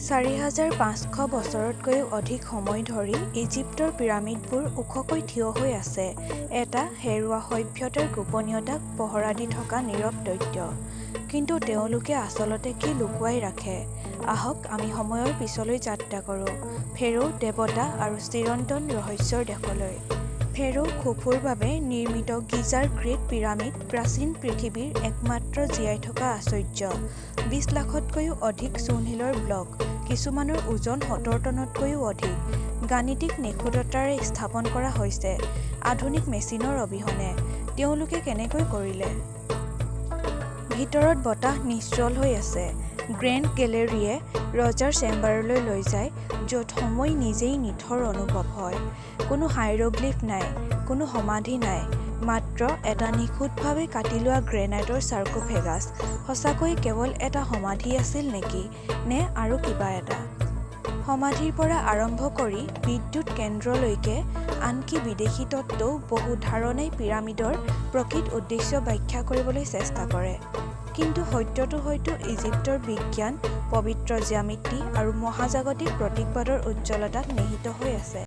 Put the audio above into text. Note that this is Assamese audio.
4500 বছৰতকৈও অধিক সময় ধৰি ইজিপ্তৰ পিৰামিডবোৰ ওখকৈ থিয় হৈ আছে, এটা হেৰুৱা সভ্যতাৰ গোপনীয়তাক পহৰা দি থকা নীৰৱ দৈত্য। কিন্তু তেওঁলোকে আচলতে কি লুকুৱাই ৰাখে? আহক আমি সময়ৰ পিছলৈ যাত্ৰা কৰোঁ, ফেৰো, দেৱতা আৰু চিৰন্তন ৰহস্যৰ দেশলৈ। ফেৰো খুফুৰ বাবে নিৰ্মিত গীজাৰ গ্ৰেট পিৰামিড প্ৰাচীন পৃথিৱীৰ একমাত্ৰ জীয়াই থকা আশ্চৰ্য। 20 লাখতকৈও অধিক চূণশিলৰ ব্লক, কিছুমানৰ ওজন 70 টনতকৈও অধিক, গাণিতিক নিখুঁততাৰে স্থাপন কৰা হৈছে আধুনিক মেচিনৰ অবিহনে। তেওঁলোকে কেনেকৈ কৰিলে? ভিতৰত বতাহ নিশ্চল হৈ আছে। গ্ৰেণ্ড গেলেৰীয়ে ৰজাৰ চেম্বাৰলৈ লৈ যায়, য'ত সময় নিজেই নিথৰ অনুভৱ হয়। কোনো হাইৰোগ্লিফ নাই, কোনো সমাধি নাই, মাত্ৰ এটা নিখুঁতভাৱে কাটি লোৱা গ্ৰেনাইটৰ চাৰ্কোফেগাছ। সঁচাকৈ কেৱল এটা সমাধি আছিল নেকি, নে আৰু কিবা এটা? সমাধিৰ পৰা আৰম্ভ কৰি বিদ্যুৎ কেন্দ্ৰলৈকে আনকি বিদেশী তত্ত্বও বহু ধাৰণাই পিৰামিডৰ প্ৰকৃত উদ্দেশ্য ব্যাখ্যা কৰিবলৈ চেষ্টা কৰে। কিন্তু সত্যটো হয়তো ইজিপ্তৰ বিজ্ঞান, পবিত্ৰ জ্যামিতি আৰু মহাজাগতিক প্ৰতীকবাদৰ উজ্জ্বলতাত নিহিত হৈ আছে।